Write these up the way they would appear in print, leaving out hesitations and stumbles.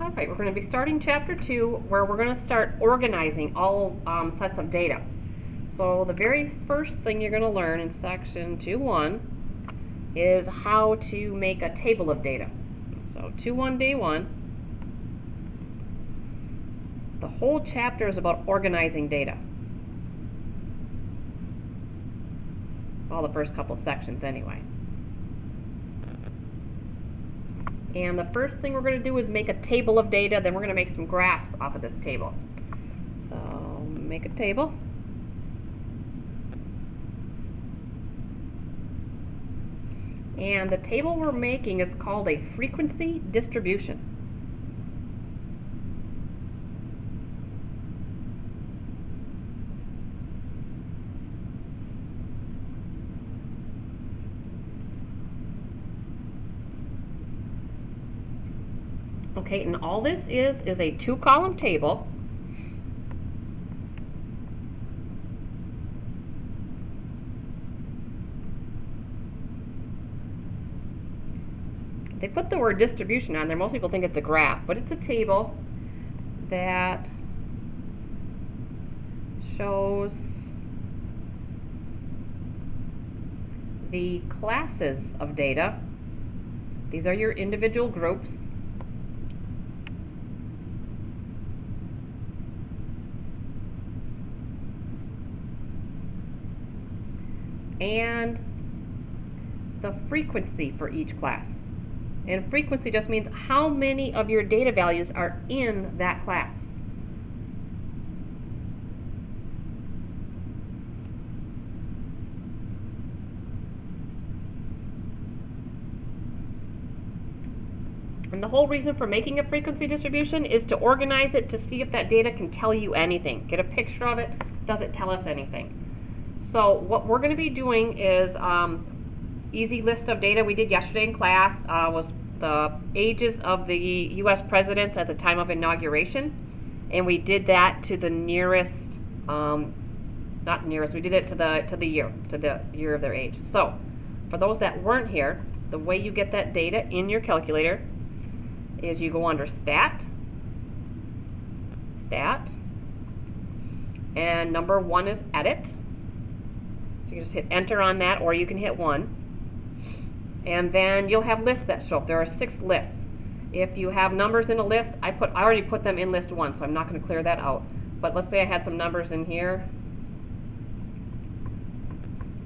All right, we're going to be starting Chapter 2, where we're going to start organizing all sets of data. So the very first thing you're going to learn in Section 2.1 is how to make a table of data. So 2.1 Day 1, the whole chapter is about organizing data. Well, the first couple sections anyway. And the first thing we're going to do is make a table of data, then we're going to make some graphs off of this table. So, make a table. And the table we're making is called a frequency distribution. Okay, and all this is a two-column table. They put the word distribution on there. Most people think it's a graph, but it's a table that shows the classes of data. These are your individual groups. And the frequency for each class. And frequency just means how many of your data values are in that class. And the whole reason for making a frequency distribution is to organize it to see if that data can tell you anything. Get a picture of it. Does it tell us anything? So what we're going to be doing is easy list of data we did yesterday in class was the ages of the U.S. presidents at the time of inauguration, and we did that to the nearest, not nearest, we did it to the year of their age. So for those that weren't here, the way you get that data in your calculator is you go under Stat, and number 1 is Edit. So you just hit Enter on that, or you can hit 1. And then you'll have lists that show up. There are 6 lists. If you have numbers in a list, I already put them in list 1, so I'm not going to clear that out. But let's say I had some numbers in here,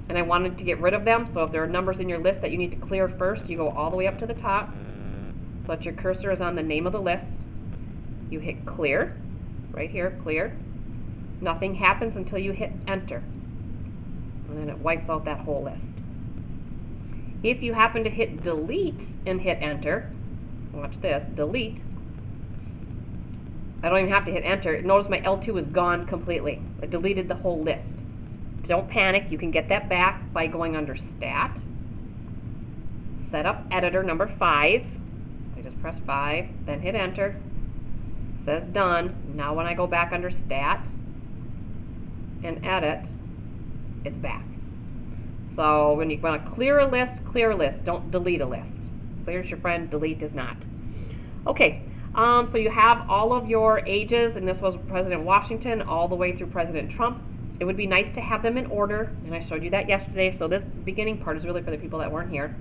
and I wanted to get rid of them. So if there are numbers in your list that you need to clear first, you go all the way up to the top, so that your cursor is on the name of the list. You hit Clear, right here, Clear. Nothing happens until you hit Enter. And then it wipes out that whole list. If you happen to hit Delete and hit Enter, watch this, Delete, I don't even have to hit Enter. Notice my L2 is gone completely. I deleted the whole list. Don't panic. You can get that back by going under Stat, Set up Editor number 5. I just press 5, then hit Enter. It says Done. Now when I go back under Stat and Edit, it's back. So when you want to clear a list, don't delete a list. Clear's your friend, delete is not. Okay, so you have all of your ages, and this was President Washington all the way through President Trump. It would be nice to have them in order, and I showed you that yesterday, so this beginning part is really for the people that weren't here.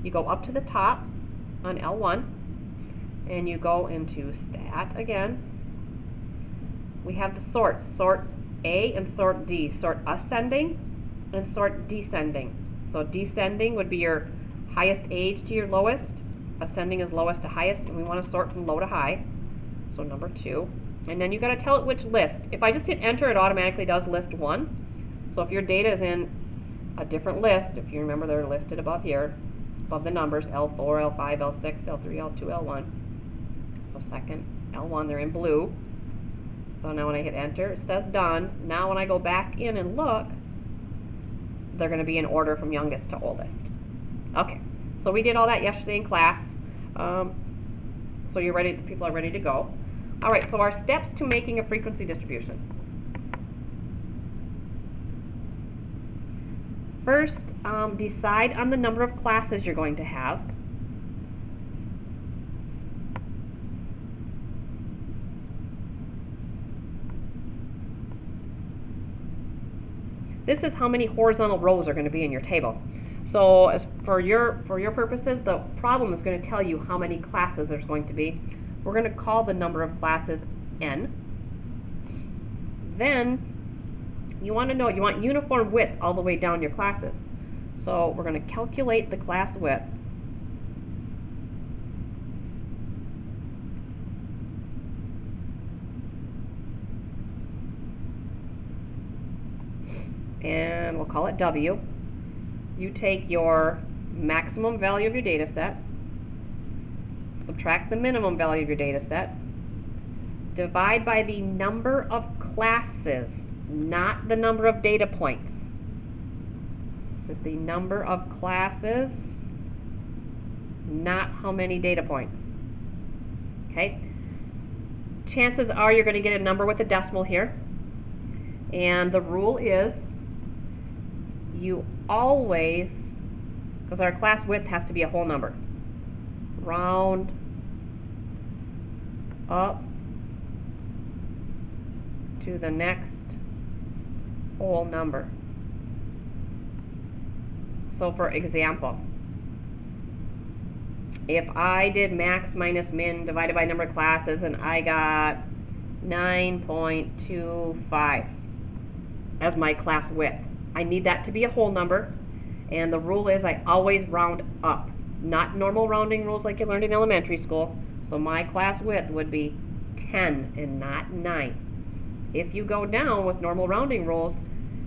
You go up to the top on L1, and you go into Stat again. We have the sort A and sort D, sort ascending and sort descending. So descending would be your highest age to your lowest. Ascending is lowest to highest, and we want to sort from low to high. So number 2. And then you got to tell it which list. If I just hit Enter, it automatically does list 1. So if your data is in a different list, if you remember they're listed above here, above the numbers, L4, L5, L6, L3, L2, L1. So second, L1, they're in blue. So now when I hit Enter, it says Done. Now when I go back in and look, they're going to be in order from youngest to oldest. Okay, so we did all that yesterday in class. So you're ready, people are ready to go. All right, so our steps to making a frequency distribution. First, decide on the number of classes you're going to have. this is how many horizontal rows are going to be in your table. So as for your purposes, the problem is going to tell you how many classes there's going to be. We're going to call the number of classes n. Then you want to know, you want uniform width all the way down your classes. So we're going to calculate the class width. And we'll call it W. You take your maximum value of your data set, subtract the minimum value of your data set, divide by the number of classes, not the number of data points. This is the number of classes, not how many data points. Okay? Chances are you're going to get a number with a decimal here. And the rule is you always, because our class width has to be a whole number, round up to the next whole number. So for example, if I did max minus min divided by number of classes and I got 9.25 as my class width, I need that to be a whole number, and the rule is I always round up, not normal rounding rules like you learned in elementary school. So my class width would be 10 and not 9. If you go down with normal rounding rules,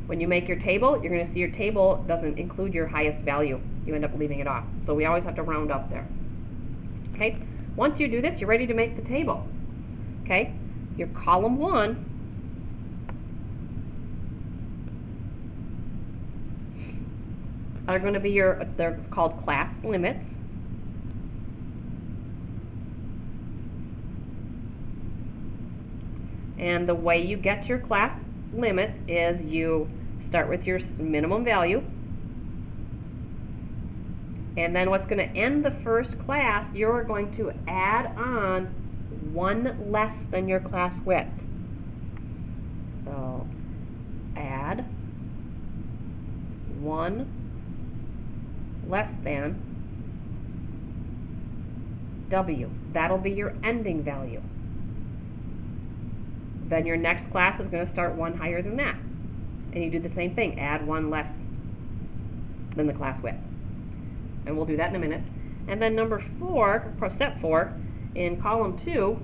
when you make your table, you're going to see your table doesn't include your highest value. You end up leaving it off. So we always have to round up there. Okay? Once you do this, you're ready to make the table. Okay? Your column 1 are going to be your, they're called class limits. And the way you get your class limits is you start with your minimum value. And then what's going to end the first class, you're going to add on one less than your class width. So add 1 less than W. That'll be your ending value. Then your next class is going to start 1 higher than that. And you do the same thing, add 1 less than the class width. And we'll do that in a minute. And then number 4, or step 4, in column 2,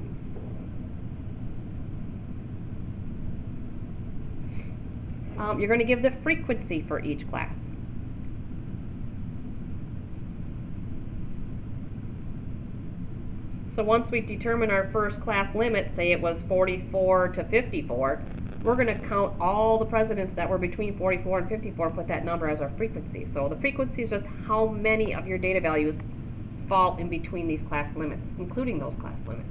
you're going to give the frequency for each class. So once we determine our first class limit, say it was 44 to 54, we're going to count all the presidents that were between 44 and 54 and put that number as our frequency. So the frequency is just how many of your data values fall in between these class limits, including those class limits.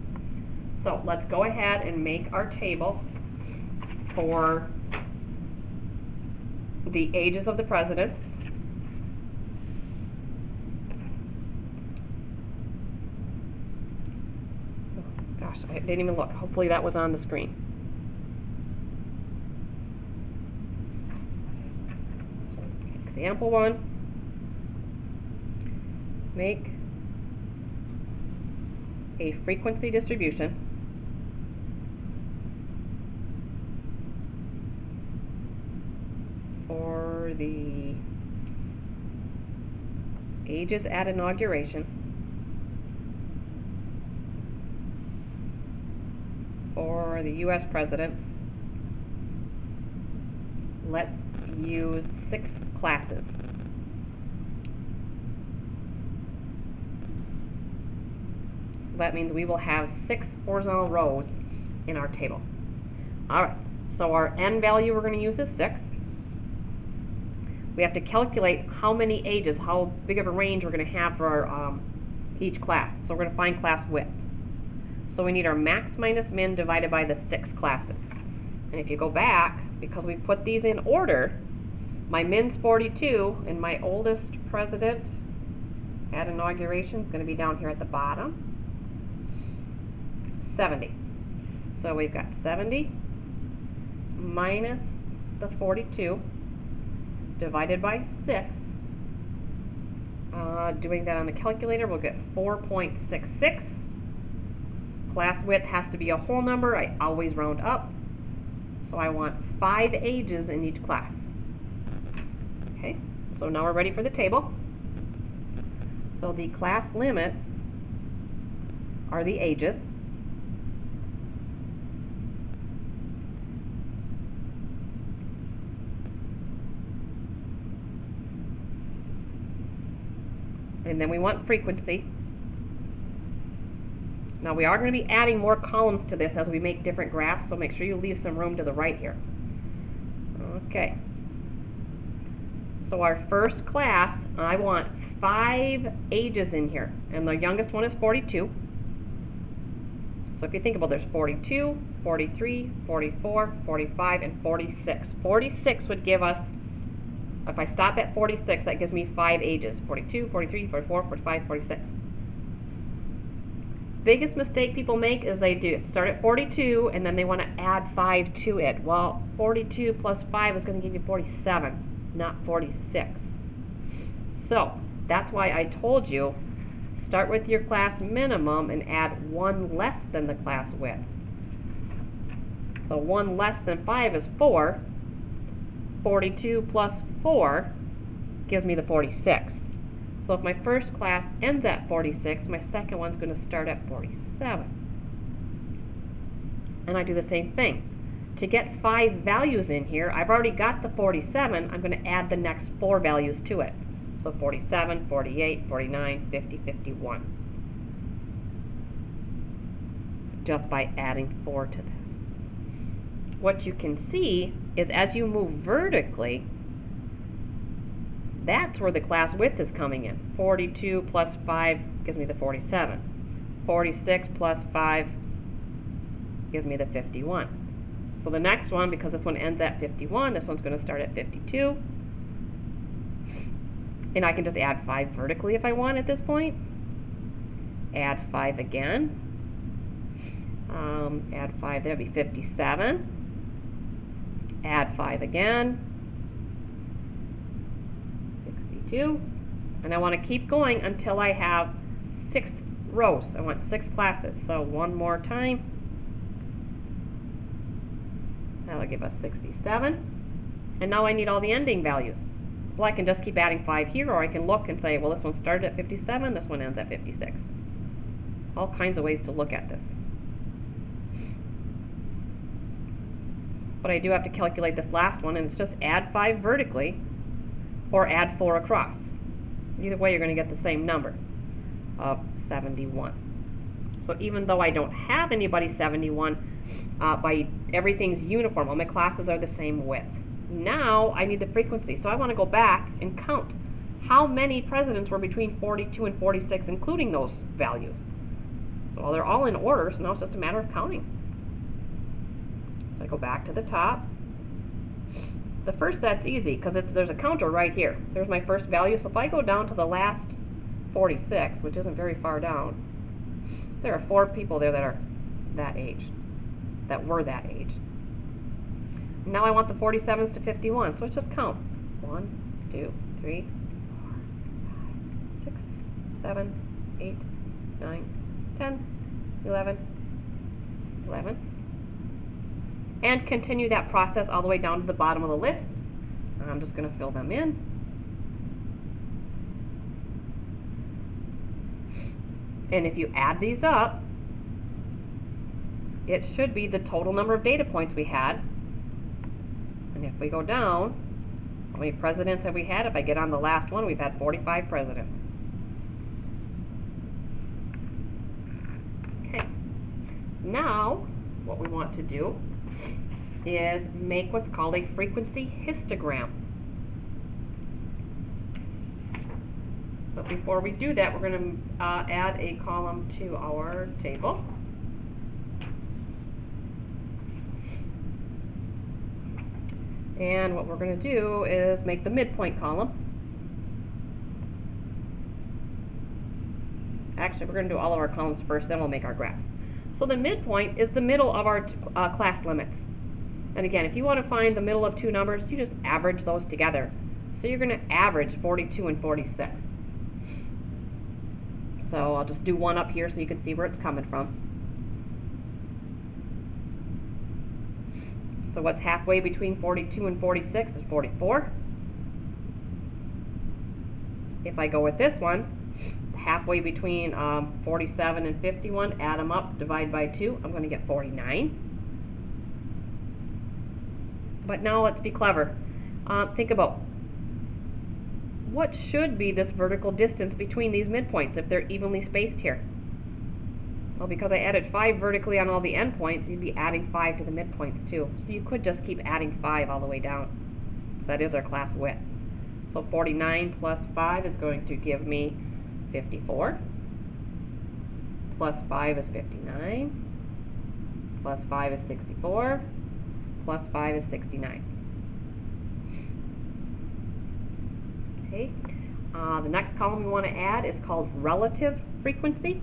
So let's go ahead and make our table for the ages of the presidents. Gosh, I didn't even look. Hopefully that was on the screen. Example 1. Make a frequency distribution for the ages at inauguration for the U.S. president. Let's use 6 classes. That means we will have 6 horizontal rows in our table. Alright, so our n value we're going to use is 6. We have to calculate how many ages, how big of a range we're going to have for each class. So we're going to find class width. So we need our max minus min divided by the 6 classes. And if you go back, because we put these in order, my min's 42, and my oldest president at inauguration is going to be down here at the bottom. 70. So we've got 70 minus the 42 divided by 6. Doing that on the calculator, we'll get 4.66. Class width has to be a whole number. I always round up. So I want 5 ages in each class. Okay, so now we're ready for the table. So the class limits are the ages. And then we want frequency. Now we are going to be adding more columns to this as we make different graphs, so make sure you leave some room to the right here. Okay. So our first class, I want 5 ages in here, and the youngest one is 42. So if you think about it, there's 42, 43, 44, 45, and 46. 46 would give us, if I stop at 46, that gives me 5 ages. 42, 43, 44, 45, 46. Biggest mistake people make is they do start at 42 and then they want to add 5 to it. Well, 42 plus 5 is going to give you 47, not 46. So that's why I told you start with your class minimum and add 1 less than the class width. So 1 less than 5 is 4. 42 plus 4 gives me the 46. So if my first class ends at 46, my second one's going to start at 47. And I do the same thing. To get 5 values in here, I've already got the 47. I'm going to add the next 4 values to it. So 47, 48, 49, 50, 51. Just by adding 4 to this. What you can see is as you move vertically, that's where the class width is coming in. 42 plus 5 gives me the 47. 46 plus 5 gives me the 51. So the next one, because this one ends at 51, this one's going to start at 52. And I can just add 5 vertically if I want at this point. Add 5 again. Add 5 there, would be 57. Add 5 again. 62. And I want to keep going until I have 6 rows. I want 6 classes. So one more time. That'll give us 67. And now I need all the ending values. Well, I can just keep adding 5 here, or I can look and say, well, this one started at 57, this one ends at 56. All kinds of ways to look at this. But I do have to calculate this last one, and it's just add 5 vertically, or add 4 across. Either way, you're going to get the same number of 71. So even though I don't have anybody 71, everything's uniform. All my classes are the same width. Now I need the frequency, so I want to go back and count how many presidents were between 42 and 46, including those values. So they're all in order, so now it's just a matter of counting. So I go back to the top. The first set's easy because there's a counter right here. There's my first value, so if I go down to the last 46, which isn't very far down, there are 4 people there that are that age, that were that age. Now I want the 47s to 51, so let's just count. 1, 2, 3, 4, 5, 6, 7, 8, 9, 10, 11, 11. And continue that process all the way down to the bottom of the list. I'm just going to fill them in. And if you add these up, it should be the total number of data points we had. And if we go down, how many presidents have we had? If I get on the last one, we've had 45 presidents. Okay. Now, what we want to do is make what's called a frequency histogram. But before we do that, we're going to add a column to our table. And what we're going to do is make the midpoint column. Actually, we're going to do all of our columns first, then we'll make our graph. So the midpoint is the middle of our class limits. And again, if you want to find the middle of 2 numbers, you just average those together. So you're going to average 42 and 46. So I'll just do one up here so you can see where it's coming from. So what's halfway between 42 and 46 is 44. If I go with this one, halfway between 47 and 51, add them up, divide by 2, I'm going to get 49. But now let's be clever. Think about what should be this vertical distance between these midpoints if they're evenly spaced here. Well, because I added 5 vertically on all the endpoints, you'd be adding 5 to the midpoints too. So you could just keep adding 5 all the way down. That is our class width. So 49 plus 5 is going to give me 54. Plus 5 is 59. Plus 5 is 64. Plus 5 is 69. Okay. The next column we want to add is called relative frequency.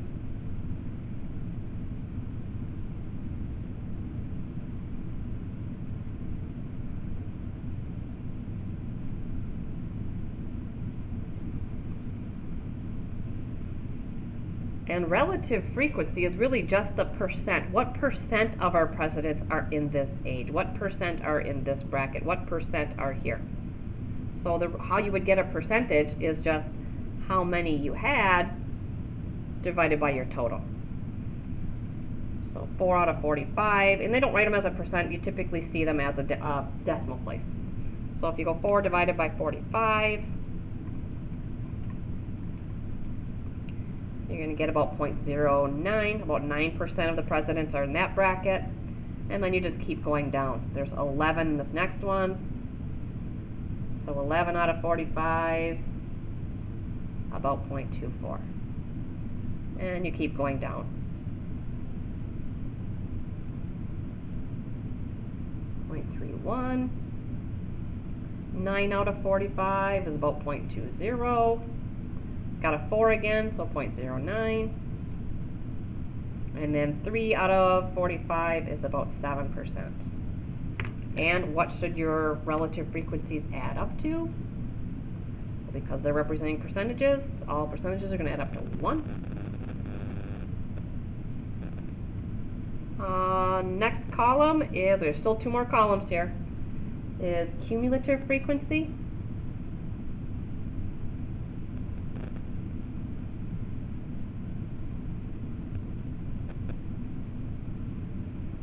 And relative frequency is really just the percent. What percent of our presidents are in this age? What percent are in this bracket? What percent are here? So how you would get a percentage is just how many you had divided by your total. So 4 out of 45, and they don't write them as a percent. You typically see them as a decimal place. So if you go 4 divided by 45, you're going to get about 0.09. About 9% of the presidents are in that bracket. And then you just keep going down. There's 11 in this next one. So 11 out of 45, about 0.24. And you keep going down. 0.31. 9 out of 45 is about 0.20. Got a 4 again, so 0.09. And then 3 out of 45 is about 7%. And what should your relative frequencies add up to? Because they're representing percentages, all percentages are going to add up to 1. Next column is, there's still 2 more columns here, is cumulative frequency.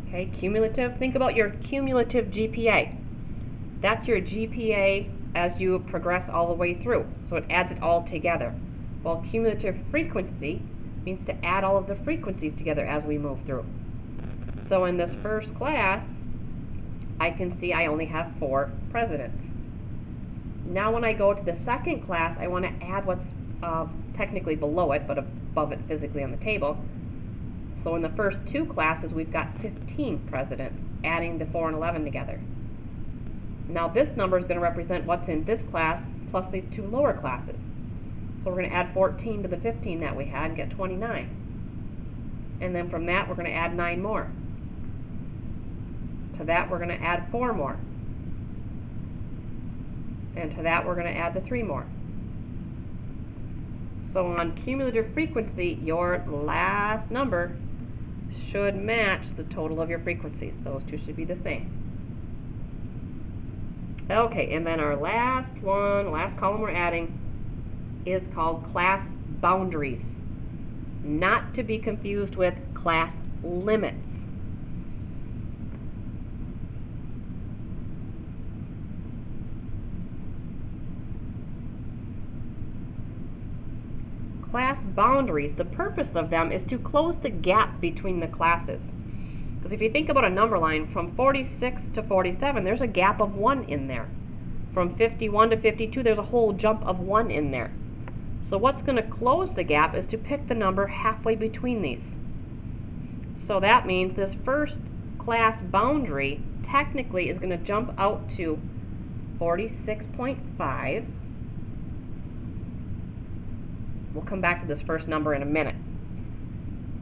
Okay, cumulative. Think about your cumulative GPA. That's your GPA as you progress all the way through. So it adds it all together. Well, cumulative frequency means to add all of the frequencies together as we move through. So in this first class, I can see I only have 4 presidents. Now when I go to the second class, I want to add what's technically below it, but above it physically on the table. So in the first 2 classes, we've got 15 presidents, adding the 4 and 11 together. Now this number is going to represent what's in this class plus these 2 lower classes. So we're going to add 14 to the 15 that we had and get 29. And then from that, we're going to add 9 more. To that, we're going to add 4 more. And to that, we're going to add the 3 more. So on cumulative frequency, your last number should match the total of your frequencies. Those two should be the same. Okay, and then our last column we're adding is called class boundaries. Not to be confused with class limits. Class boundaries, the purpose of them is to close the gap between the classes. Because if you think about a number line, from 46 to 47, there's a gap of 1 in there. From 51 to 52, there's a whole jump of 1 in there. So what's going to close the gap is to pick the number halfway between these. So that means this first class boundary technically is going to jump out to 46.5. We'll come back to this first number in a minute.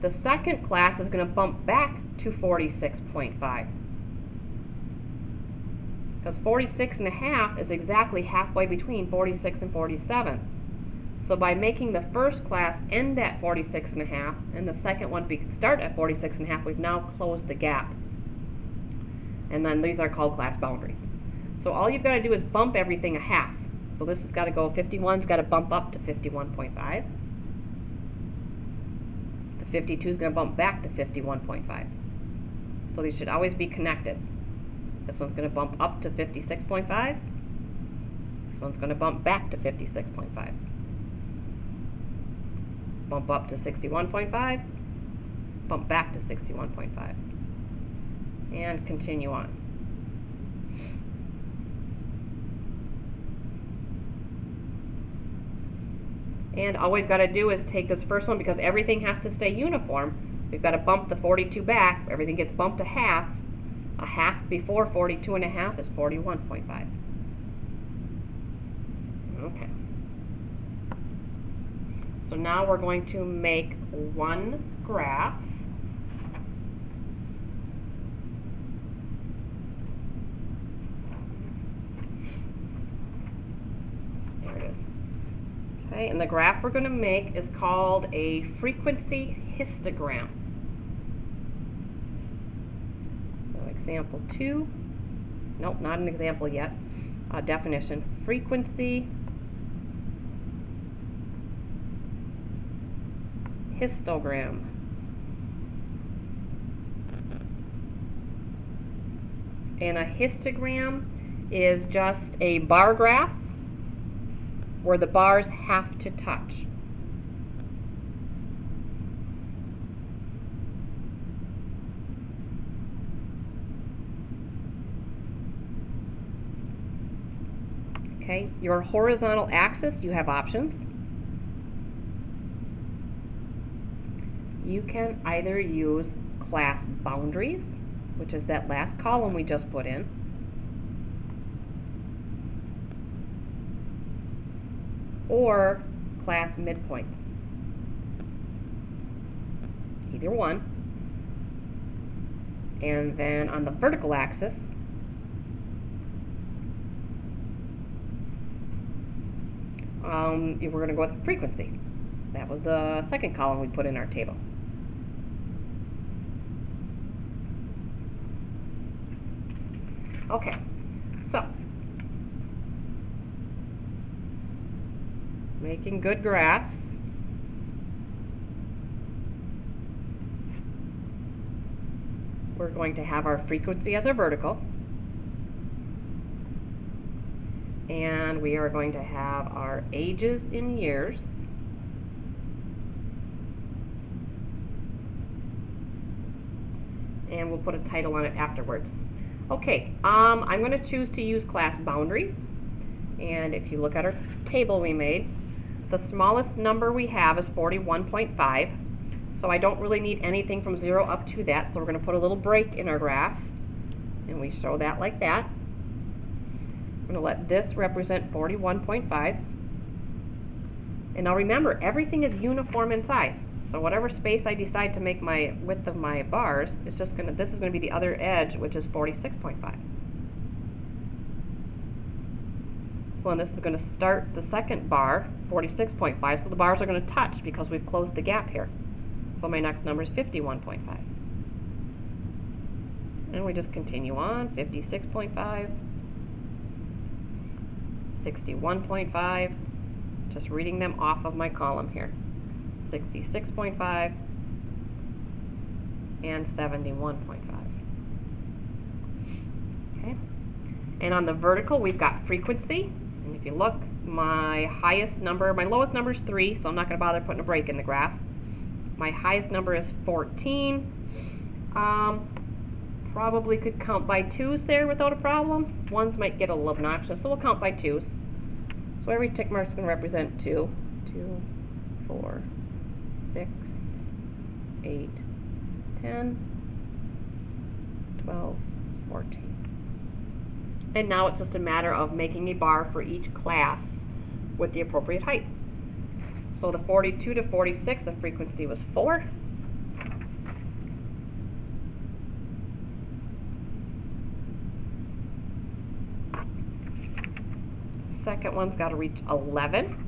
The second class is going to bump back to 46.5. because 46.5 is exactly halfway between 46 and 47. So by making the first class end at 46.5 and the second one start at 46.5, we've now closed the gap. And then these are called class boundaries. So all you've got to do is bump everything a half. So this has got to go, 51's got to bump up to 51.5. The 52 is going to bump back to 51.5. So these should always be connected. This one's going to bump up to 56.5. This one's going to bump back to 56.5. Bump up to 61.5. Bump back to 61.5. And continue on. And all we've got to do is take this first one, because everything has to stay uniform. We've got to bump the 42 back. Everything gets bumped a half. A half before 42.5 is 41.5. Okay. So now we're going to make one graph. There it is. Okay, and the graph we're going to make is called a frequency histogram. So example 2. Nope, not an example yet. Definition: frequency histogram. And a histogram is just a bar graph where the bars have to touch. Okay, your horizontal axis, you have options. You can either use class boundaries, which is that last column we just put in, or class midpoint. Either one. And then on the vertical axis, we're going to go with frequency. That was the second column we put in our table. Okay, so making good graphs. We're going to have our frequency as our vertical, and we are going to have our ages in years, and we'll put a title on it afterwards. Okay, I'm going to choose to use class boundaries, and if you look at our table we made, the smallest number we have is 41.5, so I don't really need anything from 0 up to that, so we're going to put a little break in our graph, and we show that like that. I'm going to let this represent 41.5, and now remember, everything is uniform in size, so whatever space I decide to make my width of my bars, it's just going to, this is going to be the other edge, which is 46.5. So and this is going to start the second bar, 46.5, so the bars are going to touch because we've closed the gap here. So my next number is 51.5. And we just continue on, 56.5, 61.5, just reading them off of my column here, 66.5, and 71.5. Okay. And on the vertical, we've got frequency. And if you look, my highest number, my lowest number is 3, so I'm not going to bother putting a break in the graph. My highest number is 14. Probably could count by 2s there without a problem. 1s might get a little obnoxious, so we'll count by 2s. So every tick mark is going to represent 2. 2, 4, 6, 8, 10, 12, 14. And now it's just a matter of making a bar for each class with the appropriate height. So the 42 to 46, the frequency was 4. second one's got to reach 11.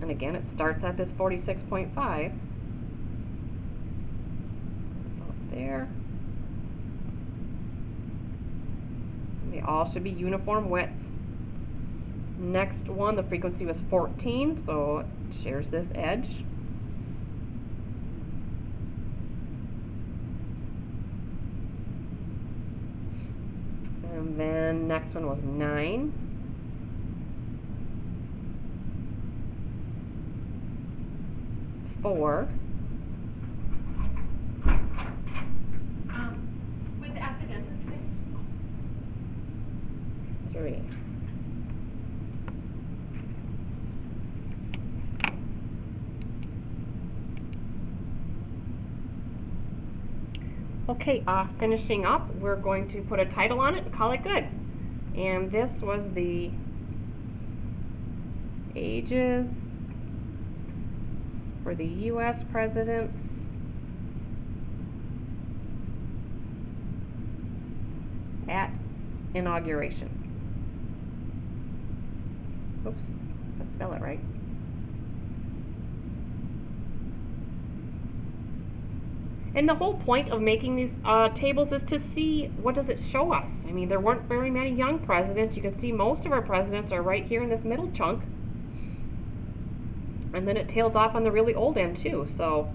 And again, it starts at this 46.5. Up there. They all should be uniform widths. Next one, the frequency was 14, so it shares this edge. And then next one was 9. Four. With the accidentals, 3. Okay, finishing up, we're going to put a title on it and call it good. And this was the ages for the U.S. presidents at inauguration. Oops, let's spell it right. And the whole point of making these tables is to see what does it show us. I mean, there weren't very many young presidents. You can see most of our presidents are right here in this middle chunk. And then it tails off on the really old end too. So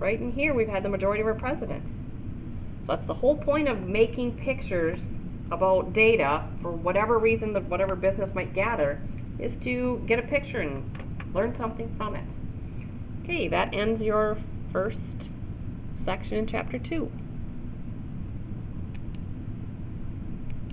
right in here we've had the majority of our presidents. So that's the whole point of making pictures about data for whatever reason that whatever business might gather, is to get a picture and learn something from it. Okay, that ends your first section in Chapter 2.